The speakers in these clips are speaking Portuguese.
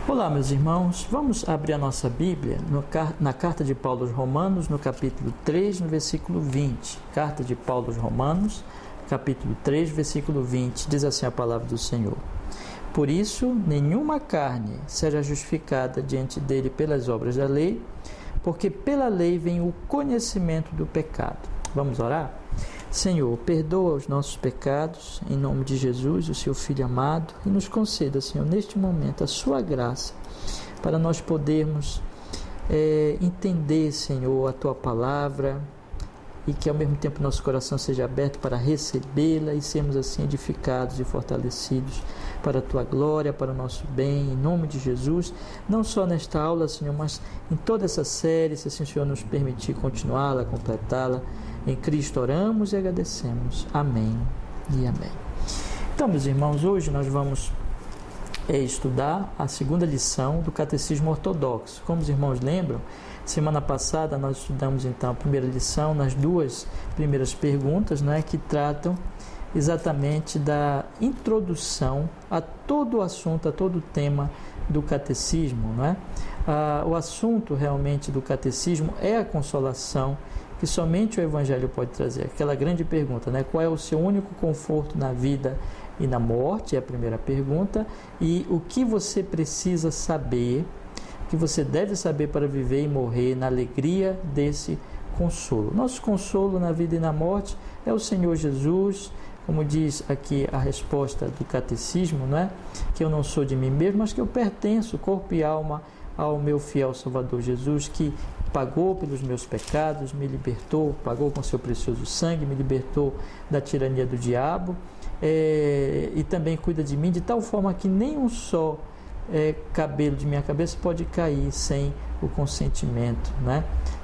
Olá, meus irmãos, vamos abrir a nossa Bíblia na carta de Paulo aos Romanos, no capítulo 3, no versículo 20. Carta de Paulo aos Romanos, capítulo 3, versículo 20, diz assim a palavra do Senhor: Por isso, nenhuma carne seja justificada diante dele pelas obras da lei, porque pela lei vem o conhecimento do pecado. Vamos orar? Senhor, perdoa os nossos pecados, em nome de Jesus, o seu Filho amado, e nos conceda, Senhor, neste momento, a sua graça, para nós podermos entender, Senhor, a tua palavra, e que ao mesmo tempo nosso coração seja aberto para recebê-la e sermos assim edificados e fortalecidos para a tua glória, para o nosso bem, em nome de Jesus, não só nesta aula, Senhor, mas em toda essa série, se assim o Senhor nos permitir continuá-la, completá-la. Em Cristo oramos e agradecemos. Amém e amém. Então, meus irmãos, hoje nós vamos estudar a segunda lição do Catecismo Ortodoxo. Como os irmãos lembram, semana passada nós estudamos então a primeira lição nas duas primeiras perguntas, que tratam exatamente da introdução a todo o assunto, a todo o tema do catecismo. O assunto realmente do catecismo é a consolação que somente o Evangelho pode trazer. Aquela grande pergunta, qual é o seu único conforto na vida e na morte? É a primeira pergunta. E o que você precisa saber, o que você deve saber para viver e morrer na alegria desse consolo. Nosso consolo na vida e na morte é o Senhor Jesus, como diz aqui a resposta do catecismo, que eu não sou de mim mesmo, mas que eu pertenço, corpo e alma, ao meu fiel Salvador Jesus, que pagou pelos meus pecados, me libertou, pagou com seu precioso sangue, me libertou da tirania do diabo, e também cuida de mim de tal forma que nem um só cabelo de minha cabeça pode cair sem o consentimento,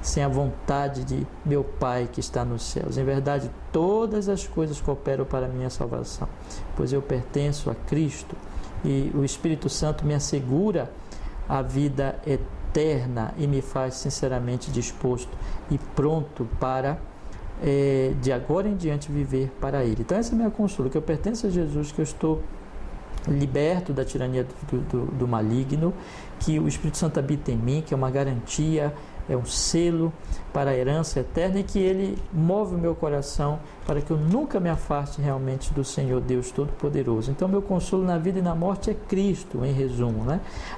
sem a vontade de meu Pai que está nos céus. Em verdade, todas as coisas cooperam para a minha salvação, pois eu pertenço a Cristo e o Espírito Santo me assegura a vida eterna e me faz sinceramente disposto e pronto para de agora em diante viver para Ele. Então essa é a minha consolo, que eu pertenço a Jesus, que eu estou liberto da tirania do maligno, que o Espírito Santo habita em mim, que é uma garantia, é um selo para a herança eterna, e que Ele move o meu coração para que eu nunca me afaste realmente do Senhor Deus Todo-Poderoso. Então meu consolo na vida e na morte é Cristo, em resumo.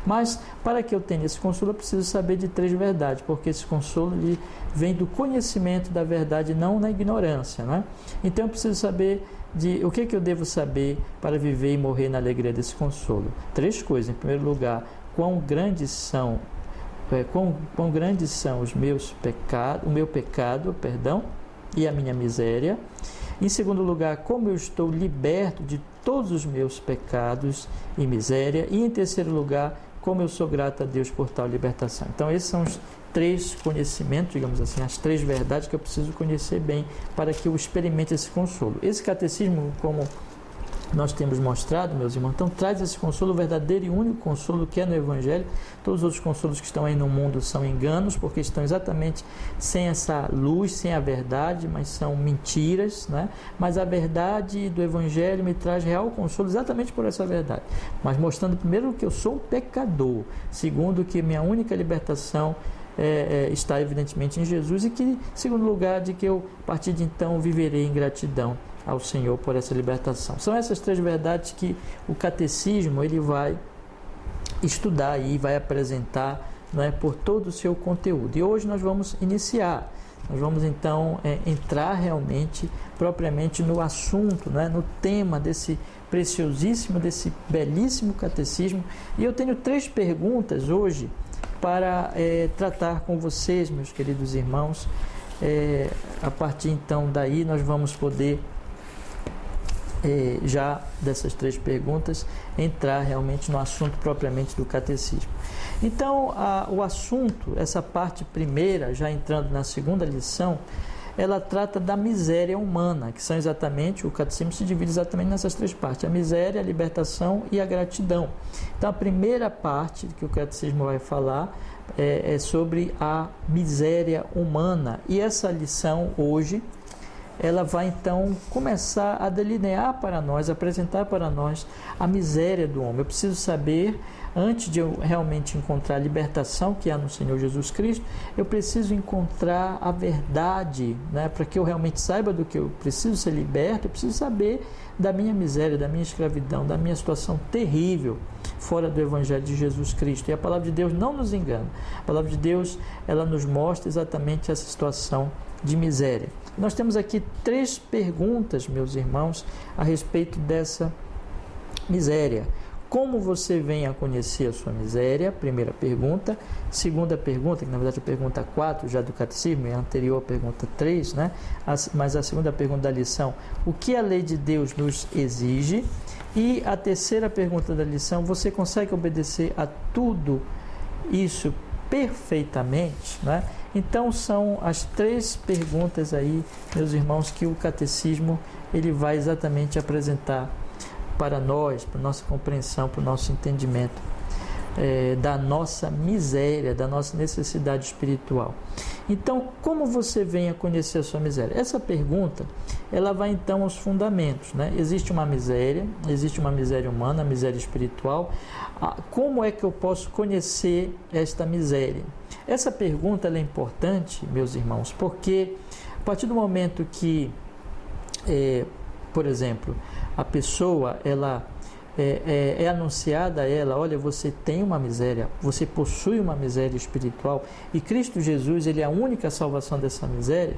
Mas para que eu tenha esse consolo eu preciso saber de três verdades, porque esse consolo ele vem do conhecimento da verdade, não na ignorância. Então eu preciso saber o que eu devo saber para viver e morrer na alegria desse consolo. Três coisas. Em primeiro lugar, quão grandes são os meus pecados, o meu pecado, e a minha miséria. Em segundo lugar, como eu estou liberto de todos os meus pecados e miséria. E em terceiro lugar, como eu sou grato a Deus por tal libertação. Então esses são os três conhecimentos, digamos assim, as três verdades que eu preciso conhecer bem para que eu experimente esse consolo. Esse catecismo, como nós temos mostrado, meus irmãos, então traz esse consolo, o verdadeiro e único consolo que é no Evangelho. Todos os outros consolos que estão aí no mundo são enganos, porque estão exatamente sem essa luz, sem a verdade, mas são mentiras, Mas a verdade do Evangelho me traz real consolo exatamente por essa verdade, mas mostrando primeiro que eu sou um pecador, segundo que minha única libertação está evidentemente em Jesus, e que, em segundo lugar, de que eu, a partir de então, viverei em gratidão ao Senhor por essa libertação. São essas três verdades que o catecismo ele vai estudar e vai apresentar por todo o seu conteúdo. E hoje nós vamos iniciar, nós vamos então entrar realmente, propriamente no assunto, no tema desse preciosíssimo, desse belíssimo catecismo. E eu tenho três perguntas hoje para tratar com vocês, meus queridos irmãos. A partir então daí nós vamos poder já dessas três perguntas entrar realmente no assunto propriamente do catecismo. Então o assunto, essa parte primeira, já entrando na segunda lição, ela trata da miséria humana, que são exatamente, o catecismo se divide exatamente nessas três partes: a miséria, a libertação e a gratidão. Então a primeira parte que o catecismo vai falar é sobre a miséria humana, e essa lição hoje ela vai então começar a delinear para nós, apresentar para nós a miséria do homem. Eu preciso saber, antes de eu realmente encontrar a libertação que há no Senhor Jesus Cristo, eu preciso encontrar a verdade, né? Para que eu realmente saiba do que eu preciso ser liberto, eu preciso saber da minha miséria, da minha escravidão, da minha situação terrível fora do Evangelho de Jesus Cristo. E a palavra de Deus não nos engana. A palavra de Deus, ela nos mostra exatamente essa situação de miséria. Nós temos aqui 3 perguntas, meus irmãos, a respeito dessa miséria. Como você vem a conhecer a sua miséria? Primeira pergunta. Segunda pergunta, que na verdade é a pergunta 4 já do catecismo, é anterior à pergunta 3, né? Mas a segunda pergunta da lição, o que a lei de Deus nos exige? E a terceira pergunta da lição, você consegue obedecer a tudo isso perfeitamente, né? Então são as 3 perguntas aí, meus irmãos, que o catecismo ele vai exatamente apresentar para nós, para a nossa compreensão, para o nosso entendimento da nossa miséria, da nossa necessidade espiritual. Então, como você vem a conhecer a sua miséria? Essa pergunta, ela vai então aos fundamentos, né? Existe uma miséria humana, a miséria espiritual. Como é que eu posso conhecer esta miséria? Essa pergunta ela é importante, meus irmãos, porque a partir do momento que, por exemplo, a pessoa, ela é anunciada a ela, olha, você tem uma miséria, você possui uma miséria espiritual e Cristo Jesus, ele é a única salvação dessa miséria.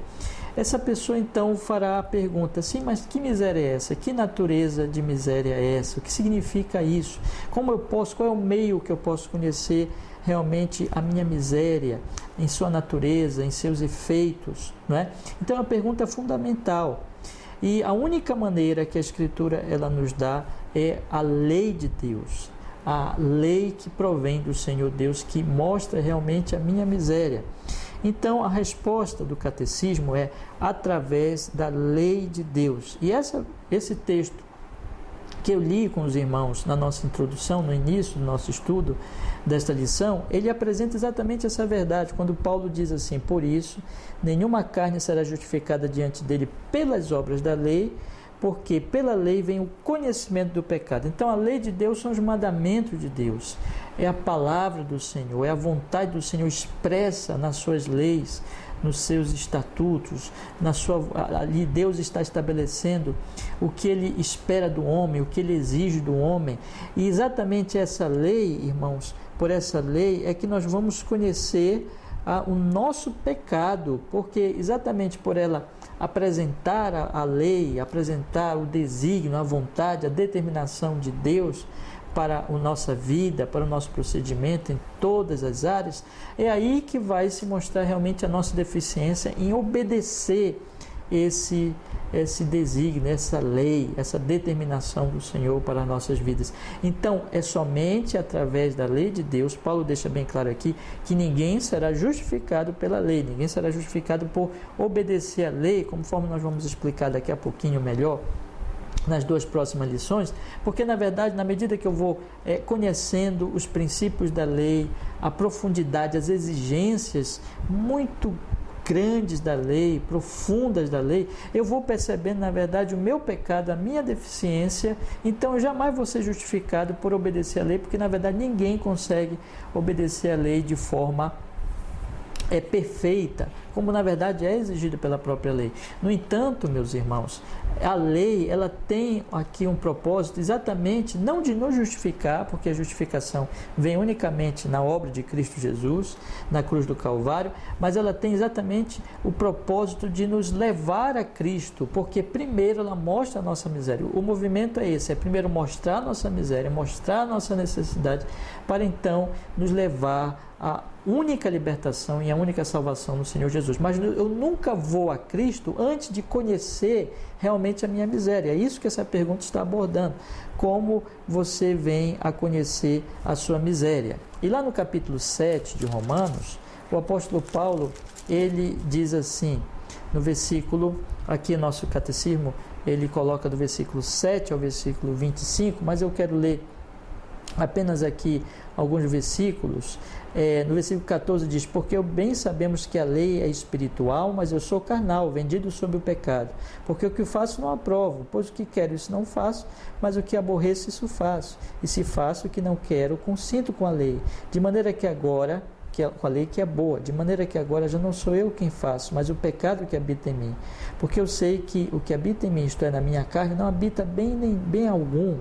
Essa pessoa então fará a pergunta, sim, mas que miséria é essa? Que natureza de miséria é essa? O que significa isso? Como eu posso, qual é o meio que eu posso conhecer realmente a minha miséria em sua natureza, em seus efeitos, não é? Então é uma pergunta fundamental. E a única maneira que a Escritura ela nos dá é a lei de Deus, a lei que provém do Senhor Deus, que mostra realmente a minha miséria. Então, a resposta do catecismo é através da lei de Deus. E esse texto que eu li com os irmãos na nossa introdução, no início do nosso estudo desta lição, ele apresenta exatamente essa verdade, quando Paulo diz assim, por isso, nenhuma carne será justificada diante dele pelas obras da lei, porque pela lei vem o conhecimento do pecado. Então a lei de Deus são os mandamentos de Deus, é a palavra do Senhor, é a vontade do Senhor expressa nas suas leis, nos seus estatutos, ali Deus está estabelecendo o que Ele espera do homem, o que Ele exige do homem. E exatamente essa lei, irmãos, por essa lei é que nós vamos conhecer o nosso pecado, porque exatamente por ela apresentar a lei, apresentar o desígnio, a vontade, a determinação de Deus para a nossa vida, para o nosso procedimento em todas as áreas, é aí que vai se mostrar realmente a nossa deficiência em obedecer esse desígnio, essa lei, essa determinação do Senhor para as nossas vidas. Então, é somente através da lei de Deus, Paulo deixa bem claro aqui, que ninguém será justificado pela lei, ninguém será justificado por obedecer a lei, conforme nós vamos explicar daqui a pouquinho melhor, nas 2 próximas lições, porque na verdade, na medida que eu vou conhecendo os princípios da lei, a profundidade, as exigências muito grandes da lei, profundas da lei, eu vou percebendo na verdade o meu pecado, a minha deficiência, então eu jamais vou ser justificado por obedecer a lei, porque na verdade ninguém consegue obedecer a lei de forma perfeita, como na verdade é exigido pela própria lei. No entanto, meus irmãos, a lei ela tem aqui um propósito exatamente não de nos justificar, porque a justificação vem unicamente na obra de Cristo Jesus, na cruz do Calvário, mas ela tem exatamente o propósito de nos levar a Cristo, porque primeiro ela mostra a nossa miséria. O movimento é esse, é primeiro mostrar a nossa miséria, mostrar a nossa necessidade, para então nos levar a única libertação e a única salvação no Senhor Jesus. Mas eu nunca vou a Cristo antes de conhecer realmente a minha miséria. É isso que essa pergunta está abordando. Como você vem a conhecer a sua miséria? E lá no capítulo 7 de Romanos, o apóstolo Paulo, ele diz assim, no versículo, aqui nosso catecismo, ele coloca do versículo 7 ao versículo 25, mas eu quero ler apenas aqui alguns versículos. No versículo 14 diz: porque bem sabemos que a lei é espiritual, mas eu sou carnal, vendido sob o pecado. Porque o que faço não aprovo, pois o que quero isso não faço, mas o que aborreço isso faço. E se faço o que não quero, consinto com a lei. De maneira que agora, com a lei que é boa, de maneira que agora já não sou eu quem faço, mas o pecado que habita em mim. Porque eu sei que o que habita em mim, isto é, na minha carne, não habita bem nem bem algum.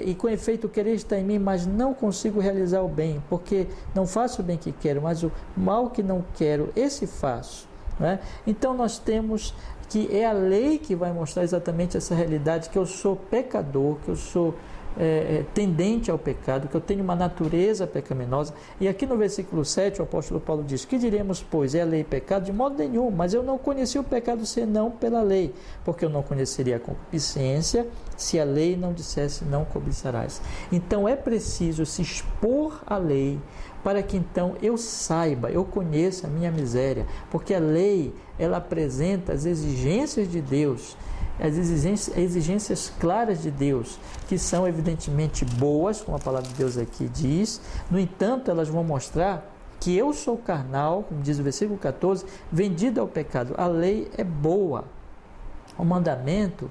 E com efeito o querer está em mim, mas não consigo realizar o bem, porque não faço o bem que quero, mas o mal que não quero, esse faço, né? Então nós temos que é a lei que vai mostrar exatamente essa realidade, que eu sou pecador, que eu sou tendente ao pecado, que eu tenho uma natureza pecaminosa. E aqui no versículo 7 o apóstolo Paulo diz: que diremos, pois, é a lei pecado? De modo nenhum, mas eu não conheci o pecado senão pela lei, porque eu não conheceria a concupiscência se a lei não dissesse não cobiçarás. Então é preciso se expor à lei, para que então eu saiba, eu conheça a minha miséria, porque a lei, ela apresenta as exigências de Deus, as exigências claras de Deus, que são evidentemente boas, como a palavra de Deus aqui diz. No entanto, elas vão mostrar que eu sou carnal, como diz o versículo 14, vendido ao pecado. A lei é boa. O mandamento,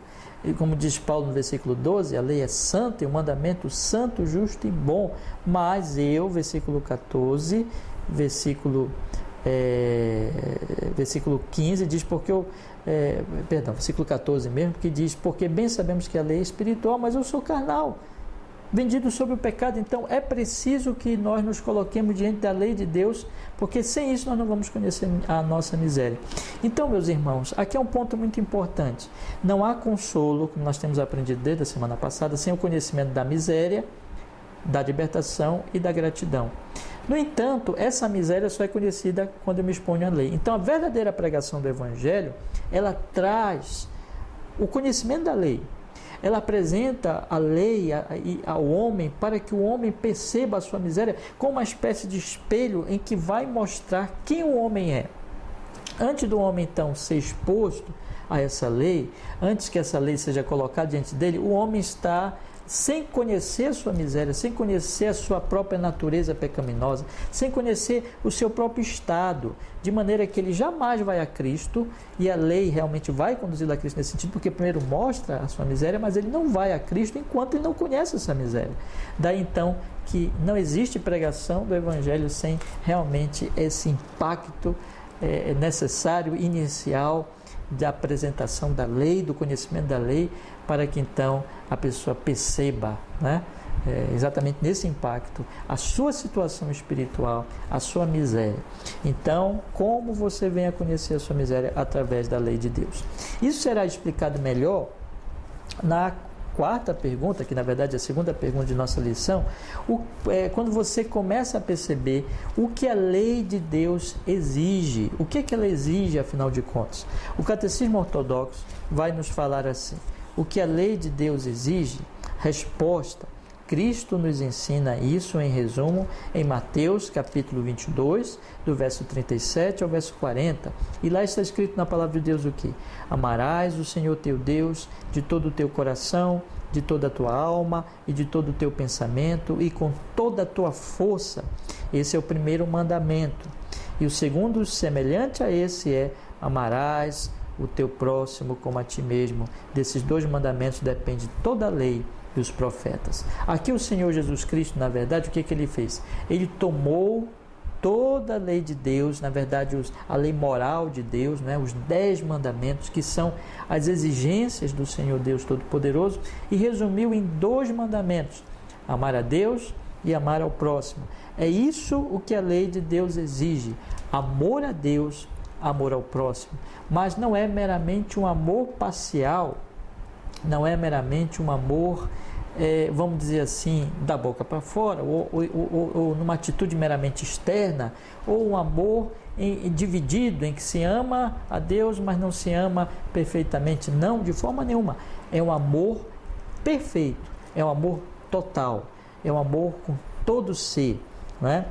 como diz Paulo no versículo 12, a lei é santa e o mandamento santo, justo e bom. Mas eu, versículo 14, versículo 15 diz: porque eu, versículo 14 mesmo, que diz: porque bem sabemos que a lei é espiritual, mas eu sou carnal, vendido sob o pecado. Então é preciso que nós nos coloquemos diante da lei de Deus, porque sem isso nós não vamos conhecer a nossa miséria. Então, meus irmãos, aqui é um ponto muito importante. Não há consolo, como nós temos aprendido desde a semana passada, sem o conhecimento da miséria, da libertação e da gratidão. No entanto, essa miséria só é conhecida quando eu me exponho à lei. Então, a verdadeira pregação do Evangelho, ela traz o conhecimento da lei. Ela apresenta a lei ao homem para que o homem perceba a sua miséria como uma espécie de espelho em que vai mostrar quem o homem é. Antes do homem, então, ser exposto a essa lei, antes que essa lei seja colocada diante dele, o homem está sem conhecer a sua miséria, sem conhecer a sua própria natureza pecaminosa, sem conhecer o seu próprio estado, de maneira que ele jamais vai a Cristo, e a lei realmente vai conduzi-lo a Cristo nesse sentido, porque primeiro mostra a sua miséria, mas ele não vai a Cristo enquanto ele não conhece essa miséria. Daí então que não existe pregação do Evangelho sem realmente esse impacto necessário, inicial, da apresentação da lei, do conhecimento da lei, para que então a pessoa perceba, né, exatamente nesse impacto, a sua situação espiritual, a sua miséria. Então, como você vem a conhecer a sua miséria? Através da lei de Deus. Isso será explicado melhor na quarta pergunta, que na verdade é a segunda pergunta de nossa lição, quando você começa a perceber o que a lei de Deus exige. O que ela exige, afinal de contas? O Catecismo Ortodoxo vai nos falar assim: o que a lei de Deus exige? Resposta: Cristo nos ensina isso em resumo em Mateus capítulo 22, do verso 37 ao verso 40. E lá está escrito na palavra de Deus o quê? Amarás o Senhor teu Deus de todo o teu coração, de toda a tua alma e de todo o teu pensamento e com toda a tua força. Esse é o primeiro mandamento. E o segundo, semelhante a esse, é: amarás o teu próximo como a ti mesmo. Desses dois mandamentos depende toda a lei dos profetas. Aqui o Senhor Jesus Cristo, na verdade, o que ele fez? Ele tomou toda a lei de Deus, na verdade a lei moral de Deus, né, os 10 mandamentos, que são as exigências do Senhor Deus Todo-Poderoso, e resumiu em 2 mandamentos: amar a Deus e amar ao próximo. É isso o que a lei de Deus exige: amor a Deus, amor ao próximo. Mas não é meramente um amor parcial, não é meramente um amor, vamos dizer assim, da boca para fora, ou numa atitude meramente externa, ou um amor dividido, em que se ama a Deus, mas não se ama perfeitamente. Não, de forma nenhuma. É um amor perfeito, é um amor total, é um amor com todo ser, não é?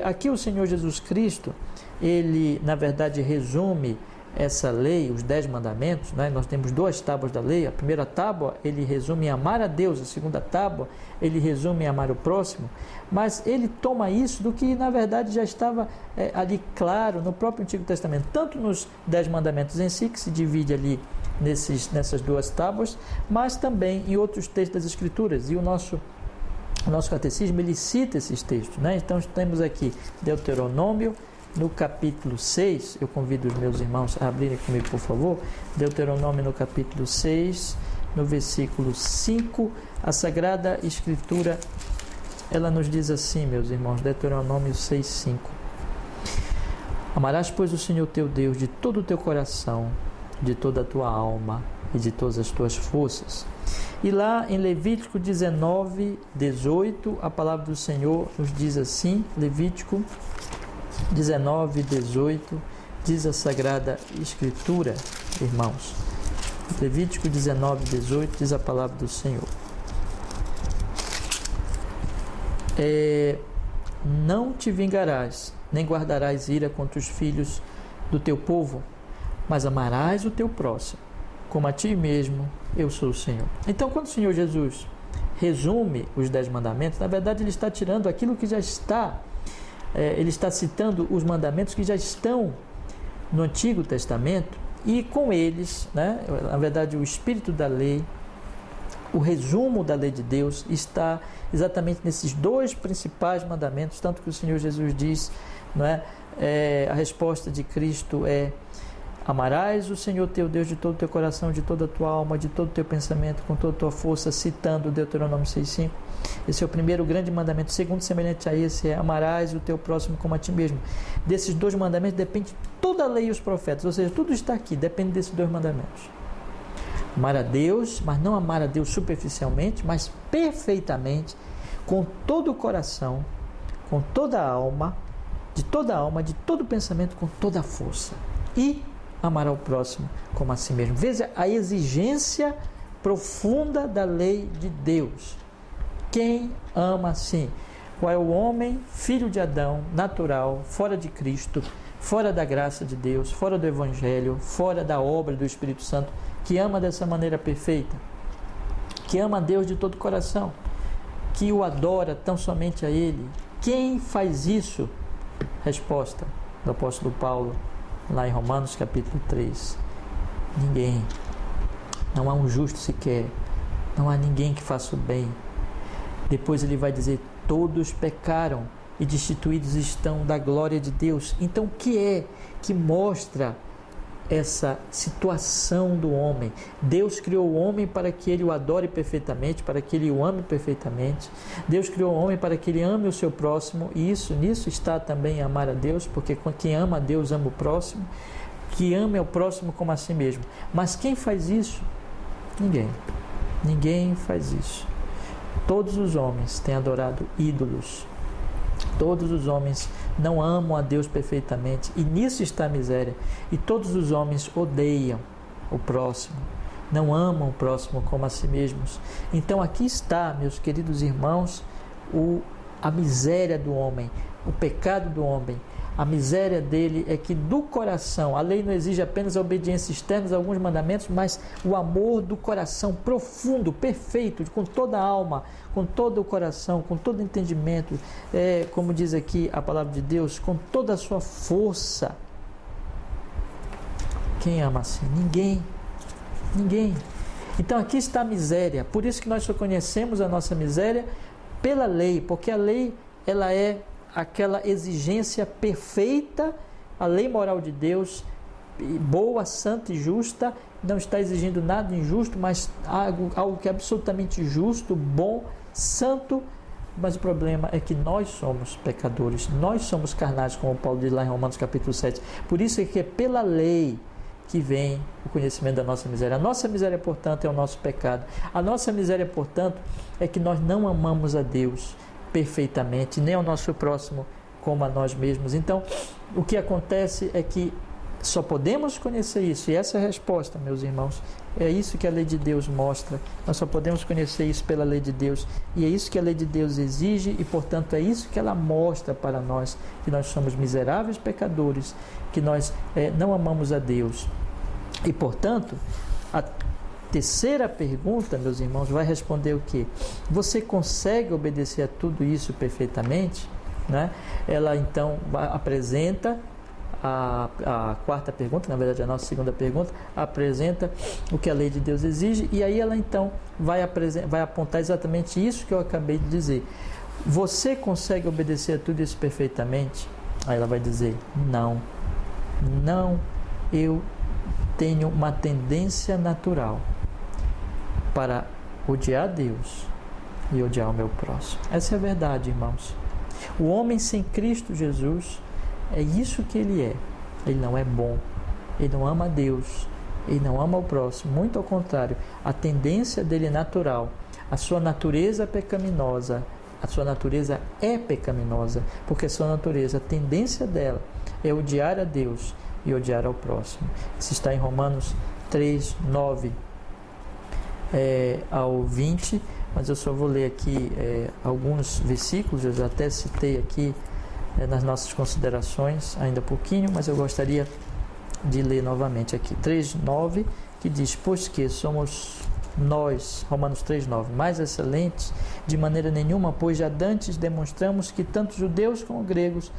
Aqui o Senhor Jesus Cristo, ele, na verdade, resume essa lei, os 10 mandamentos, né? Nós temos 2 tábuas da lei. A primeira tábua, ele resume em amar a Deus. A segunda tábua, ele resume em amar o próximo. Mas ele toma isso do que, na verdade, já estava ali claro no próprio Antigo Testamento. Tanto nos 10 mandamentos em si, que se divide ali nessas 2 tábuas, mas também em outros textos das Escrituras. E o nosso catecismo, ele cita esses textos, né? Então, temos aqui Deuteronômio, no capítulo 6, eu convido os meus irmãos a abrirem comigo, por favor. Deuteronômio no capítulo 6, no versículo 5, a Sagrada Escritura, ela nos diz assim, meus irmãos, Deuteronômio 6, 5. Amarás, pois, o Senhor teu Deus de todo o teu coração, de toda a tua alma e de todas as tuas forças. E lá em Levítico 19, 18, a palavra do Senhor nos diz assim, Levítico 19, 18, diz a Sagrada Escritura, irmãos. Levítico 19, 18, diz a palavra do Senhor. Não te vingarás, nem guardarás ira contra os filhos do teu povo, mas amarás o teu próximo, como a ti mesmo, eu sou o Senhor. Então, quando o Senhor Jesus resume os 10 mandamentos, na verdade ele está tirando aquilo que já está, ele está citando os mandamentos que já estão no Antigo Testamento, e com eles, né, na verdade, o espírito da lei, o resumo da lei de Deus está exatamente nesses 2 principais mandamentos, tanto que o Senhor Jesus diz, não é? A resposta de Cristo é: amarás o Senhor teu Deus de todo o teu coração, de toda a tua alma, de todo o teu pensamento, com toda a tua força, citando Deuteronômio 6,5. Esse é o primeiro grande mandamento. O segundo, semelhante a esse, é: amarás o teu próximo como a ti mesmo. Desses 2 mandamentos depende toda a lei e os profetas, ou seja, tudo está aqui, depende desses 2 mandamentos. Amar a Deus, mas não amar a Deus superficialmente, mas perfeitamente, com todo o coração, com toda a alma, de todo pensamento, com toda a força. E amar ao próximo como a si mesmo. Veja a exigência profunda da lei de Deus. Quem ama assim? Qual é o homem, filho de Adão, natural, fora de Cristo, fora da graça de Deus, fora do Evangelho, fora da obra do Espírito Santo, que ama dessa maneira perfeita, que ama a Deus de todo o coração, que o adora tão somente a Ele? Quem faz isso? Resposta do apóstolo Paulo, lá em Romanos capítulo 3. Ninguém. Não há um justo sequer. Não há ninguém que faça o bem. Depois ele vai dizer: todos pecaram e destituídos estão da glória de Deus. Então o que é que mostra essa situação do homem? Deus criou o homem para que ele o adore perfeitamente, para que ele o ame perfeitamente. Deus criou o homem para que ele ame o seu próximo, e nisso está também amar a Deus, porque quem ama a Deus ama o próximo, que ame ao próximo como a si mesmo. Mas quem faz isso? Ninguém. Ninguém faz isso. Todos os homens têm adorado ídolos. Todos os homens não amam a Deus perfeitamente, e nisso está a miséria. E todos os homens odeiam o próximo, não amam o próximo como a si mesmos. Então aqui está, meus queridos irmãos, a miséria do homem, o pecado do homem. A miséria dele é que do coração, a lei não exige apenas a obediência externa a alguns mandamentos, mas o amor do coração profundo, perfeito, com toda a alma, com todo o coração, com todo o entendimento, como diz aqui a palavra de Deus, com toda a sua força. Quem ama assim? Ninguém. Ninguém. Então aqui está a miséria. Por isso que nós só conhecemos a nossa miséria pela lei, porque a lei, ela é aquela exigência perfeita, a lei moral de Deus, boa, santa e justa, não está exigindo nada injusto, mas algo que é absolutamente justo, bom, santo. Mas o problema é que nós somos pecadores, nós somos carnais, como Paulo diz lá em Romanos capítulo 7. Por isso é que é pela lei que vem o conhecimento da nossa miséria. A nossa miséria, portanto, é o nosso pecado. A nossa miséria, portanto, é que nós não amamos a Deus perfeitamente, nem ao nosso próximo como a nós mesmos. Então, o que acontece é que só podemos conhecer isso, e essa é a resposta, meus irmãos, É isso que a lei de Deus mostra. Nós só podemos conhecer isso pela lei de Deus. E é isso que a lei de Deus exige e, portanto, é isso que ela mostra para nós, que nós somos miseráveis pecadores, que nós não amamos a Deus. E, portanto, a terceira pergunta, meus irmãos, vai responder o quê? Você consegue obedecer a tudo isso perfeitamente? Né? Ela, então, apresenta a quarta pergunta, na verdade a nossa segunda pergunta, apresenta o que a lei de Deus exige, e aí ela então vai apontar exatamente isso que eu acabei de dizer. Você consegue obedecer a tudo isso perfeitamente? Aí ela vai dizer, não, eu tenho uma tendência natural para odiar Deus e odiar o meu próximo. Essa é a verdade, irmãos. O homem sem Cristo Jesus, é isso que ele é. Ele não é bom, ele não ama a Deus, ele não ama o próximo. Muito ao contrário, a tendência dele é natural. A sua natureza pecaminosa, a sua natureza é pecaminosa, porque a sua natureza, a tendência dela é odiar a Deus e odiar ao próximo. Isso está em Romanos 3, 9 ao 20, mas eu só vou ler aqui alguns versículos, eu já até citei aqui nas nossas considerações ainda há pouquinho, mas eu gostaria de ler novamente aqui. 3:9, que diz, pois que somos nós, Romanos 3:9, mais excelentes de maneira nenhuma, pois já dantes demonstramos que tanto judeus como gregos,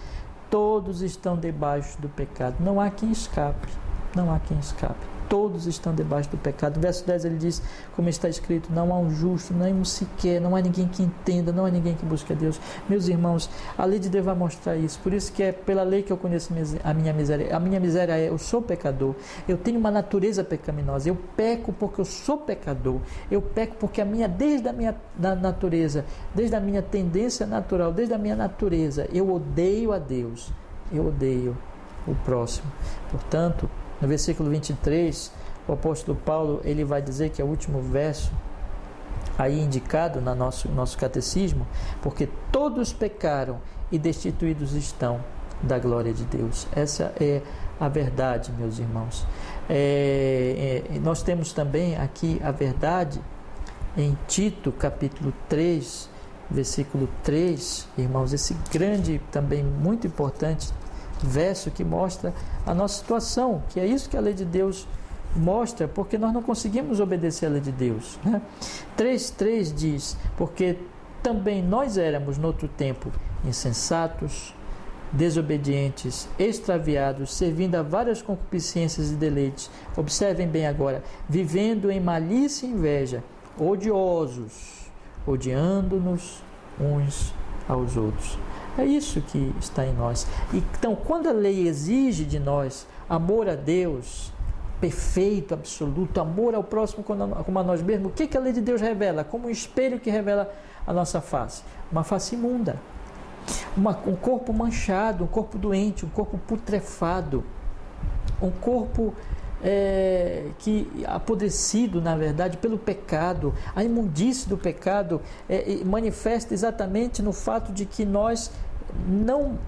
todos estão debaixo do pecado. Não há quem escape, não há quem escape. Todos estão debaixo do pecado. Verso 10 ele diz, como está escrito, não há um justo, nem um sequer, não há ninguém que entenda, não há ninguém que busque a Deus. Meus irmãos, a lei de Deus vai mostrar isso. Por isso que é pela lei que eu conheço a minha miséria. A minha miséria é, eu sou pecador, eu tenho uma natureza pecaminosa, eu peco porque eu sou pecador, eu peco porque desde a minha natureza, desde a minha tendência natural, desde a minha natureza, eu odeio a Deus, eu odeio o próximo. Portanto, no versículo 23, o apóstolo Paulo ele vai dizer que é o último verso aí indicado no nosso catecismo, porque todos pecaram e destituídos estão da glória de Deus. Essa é a verdade, meus irmãos. Nós temos também aqui a verdade em Tito, capítulo 3, versículo 3, irmãos, esse grande, também muito importante verso que mostra a nossa situação, que é isso que a lei de Deus mostra, porque nós não conseguimos obedecer a lei de Deus, né? 3:3 diz, porque também nós éramos no outro tempo insensatos, desobedientes, extraviados, servindo a várias concupiscências e deleites. Observem bem agora, vivendo em malícia e inveja, odiosos, odiando-nos uns aos outros. É isso que está em nós. Então, quando a lei exige de nós amor a Deus, perfeito, absoluto, amor ao próximo como a nós mesmos, o que a lei de Deus revela? Como um espelho que revela a nossa face. Uma face imunda, um corpo manchado, um corpo doente, um corpo putrefado, um corpo que apodrecido, na verdade, pelo pecado. A imundície do pecado manifesta exatamente no fato de que nós não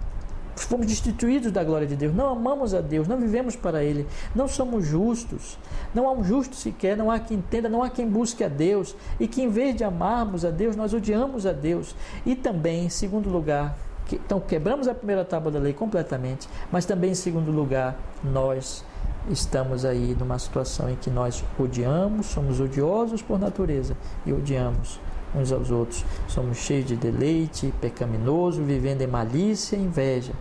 fomos destituídos da glória de Deus, não amamos a Deus, não vivemos para Ele, não somos justos, não há um justo sequer, não há quem entenda, não há quem busque a Deus, e que em vez de amarmos a Deus, nós odiamos a Deus. E também, em segundo lugar, então quebramos a primeira tábua da lei completamente, mas também, em segundo lugar, nós estamos aí numa situação em que nós odiamos, somos odiosos por natureza e odiamos uns aos outros. Somos cheios de deleite, pecaminoso, vivendo em malícia e inveja.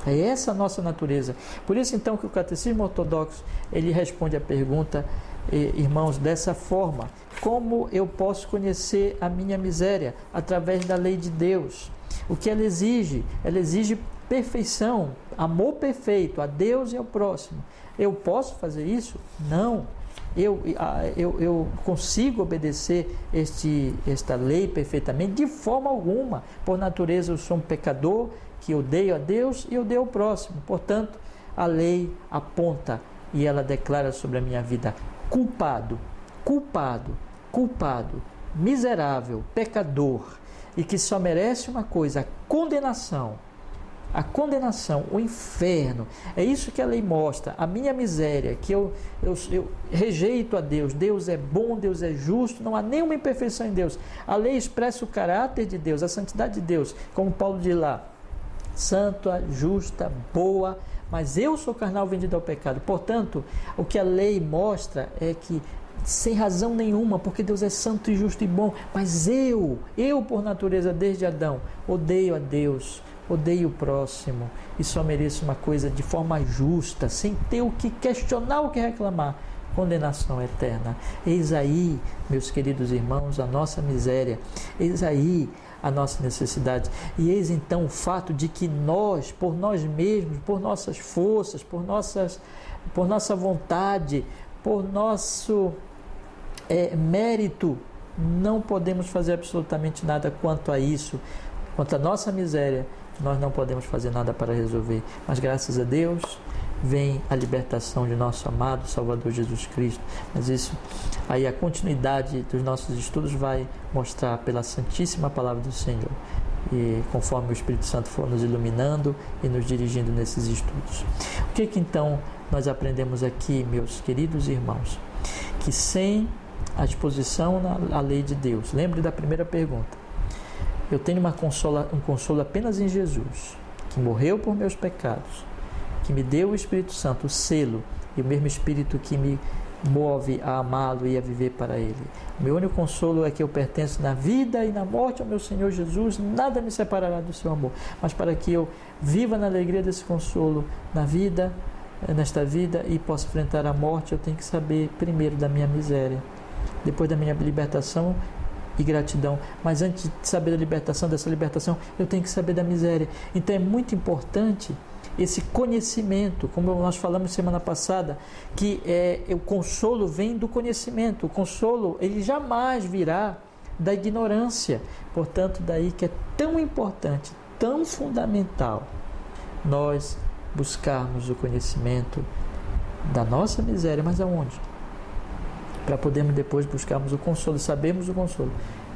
É essa a nossa natureza. Por isso, então, que o Catecismo Ortodoxo, ele responde a pergunta, irmãos, dessa forma: como eu posso conhecer a minha miséria? Através da lei de Deus. O que ela exige? Ela exige perfeição, amor perfeito a Deus e ao próximo. Eu posso fazer isso? Não. Eu consigo obedecer esta lei perfeitamente? De forma alguma. Por natureza eu sou um pecador que odeio a Deus e odeio o próximo. Portanto, a lei aponta e ela declara sobre a minha vida: culpado, miserável, pecador, e que só merece uma coisa: a condenação a condenação, o inferno. É isso que a lei mostra, a minha miséria, que eu rejeito a Deus. Deus é bom, Deus é justo, não há nenhuma imperfeição em Deus. A lei expressa o caráter de Deus, a santidade de Deus, como Paulo diz lá, santa, justa, boa, mas eu sou carnal, vendido ao pecado. Portanto, o que a lei mostra é que, sem razão nenhuma, porque Deus é santo e justo e bom, mas eu por natureza, desde Adão, odeio a Deus, odeio o próximo e só mereço uma coisa de forma justa, sem ter o que questionar, o que reclamar: condenação eterna. Eis aí, meus queridos irmãos, a nossa miséria, eis aí a nossa necessidade, e eis então o fato de que nós, por nós mesmos, por nossas forças, por nossa vontade, por nosso mérito, não podemos fazer absolutamente nada quanto a isso, quanto à nossa miséria. Nós não podemos fazer nada para resolver, mas graças a Deus vem a libertação de nosso amado Salvador Jesus Cristo. Mas isso aí, a continuidade dos nossos estudos vai mostrar pela Santíssima Palavra do Senhor, e conforme o Espírito Santo for nos iluminando e nos dirigindo nesses estudos. O que então nós aprendemos aqui, meus queridos irmãos? Que sem a exposição à lei de Deus, lembre da primeira pergunta, eu tenho um consolo apenas em Jesus, que morreu por meus pecados, que me deu o Espírito Santo, o selo, e o mesmo Espírito que me move a amá-lo e a viver para Ele. O meu único consolo é que eu pertenço na vida e na morte ao meu Senhor Jesus, nada me separará do seu amor. Mas para que eu viva na alegria desse consolo nesta vida e possa enfrentar a morte, eu tenho que saber primeiro da minha miséria, depois da minha libertação e gratidão, mas antes de saber da libertação, dessa libertação, eu tenho que saber da miséria. Então é muito importante esse conhecimento, como nós falamos semana passada, que o consolo vem do conhecimento. O consolo, ele jamais virá da ignorância. Portanto, daí que é tão importante, tão fundamental, nós buscarmos o conhecimento da nossa miséria. Mas aonde? Para podermos depois buscarmos o consolo, sabermos o consolo.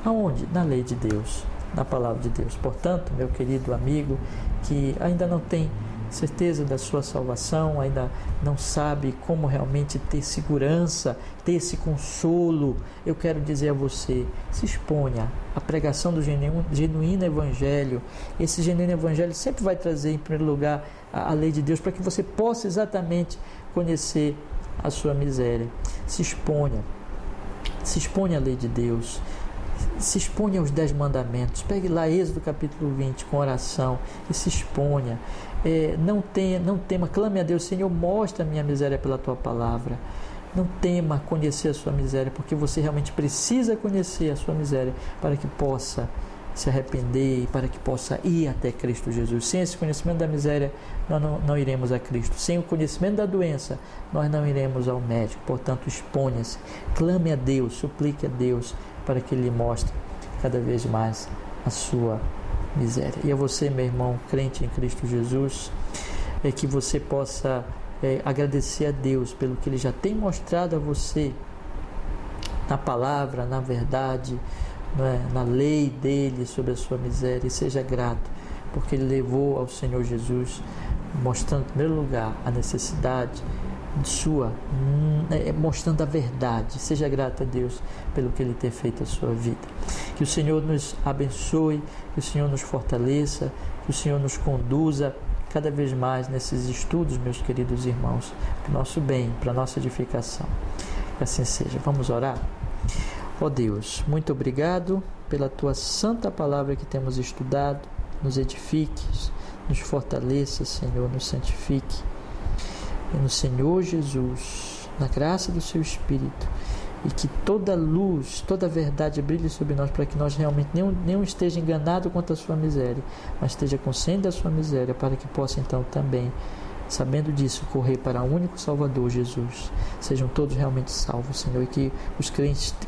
Aonde? Na lei de Deus, na palavra de Deus. Portanto, meu querido amigo, que ainda não tem certeza da sua salvação, ainda não sabe como realmente ter segurança, ter esse consolo, eu quero dizer a você: se exponha à pregação do genuíno Evangelho. Esse genuíno Evangelho sempre vai trazer em primeiro lugar a lei de Deus, para que você possa exatamente conhecer a sua miséria. Se exponha à lei de Deus, se exponha aos 10 mandamentos. Pegue lá Êxodo capítulo 20 com oração e se exponha. Não tema, clame a Deus: Senhor, mostra a minha miséria pela tua palavra. Não tema conhecer a sua miséria, porque você realmente precisa conhecer a sua miséria para que possa se arrepender e para que possa ir até Cristo Jesus. Sem esse conhecimento da miséria, nós não iremos a Cristo. Sem o conhecimento da doença, nós não iremos ao médico. Portanto, exponha-se, clame a Deus, suplique a Deus para que Ele lhe mostre cada vez mais a sua miséria. E a você, meu irmão, crente em Cristo Jesus, que você possa agradecer a Deus pelo que Ele já tem mostrado a você na palavra, na verdade, na lei dele sobre a sua miséria, e seja grato, porque Ele levou ao Senhor Jesus, mostrando em primeiro lugar a necessidade sua, mostrando a verdade. Seja grato a Deus pelo que Ele tem feito a sua vida. Que o Senhor nos abençoe, que o Senhor nos fortaleça, que o Senhor nos conduza cada vez mais nesses estudos, meus queridos irmãos, para o nosso bem, para a nossa edificação. Que assim seja. Vamos orar? Ó Deus, muito obrigado pela Tua santa palavra que temos estudado. Nos edifiques, nos fortaleça, Senhor, nos santifique. E no Senhor Jesus, na graça do Seu Espírito, e que toda luz, toda verdade brilhe sobre nós, para que nós realmente nenhum esteja enganado quanto à sua miséria, mas esteja consciente da sua miséria, para que possa então também, sabendo disso, correr para o único Salvador, Jesus. Sejam todos realmente salvos, Senhor, e que os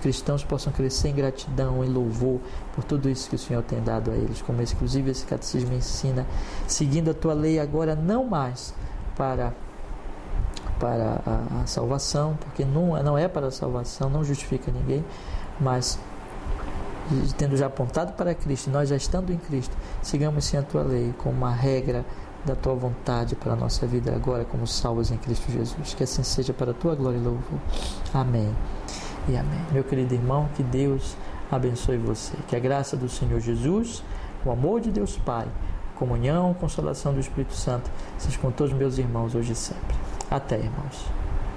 cristãos possam crescer em gratidão, em louvor por tudo isso que o Senhor tem dado a eles, como inclusive esse catecismo ensina, seguindo a Tua lei agora, não mais para a salvação, porque não é para a salvação, não justifica ninguém, mas tendo já apontado para Cristo, nós já estando em Cristo, sigamos sim a tua lei como uma regra da tua vontade para a nossa vida agora, como salvos em Cristo Jesus. Que assim seja para a tua glória e louvor. Amém e amém. Meu querido irmão, que Deus abençoe você. Que a graça do Senhor Jesus, o amor de Deus Pai, a comunhão, a consolação do Espírito Santo seja com todos os meus irmãos hoje e sempre. Até, irmãos.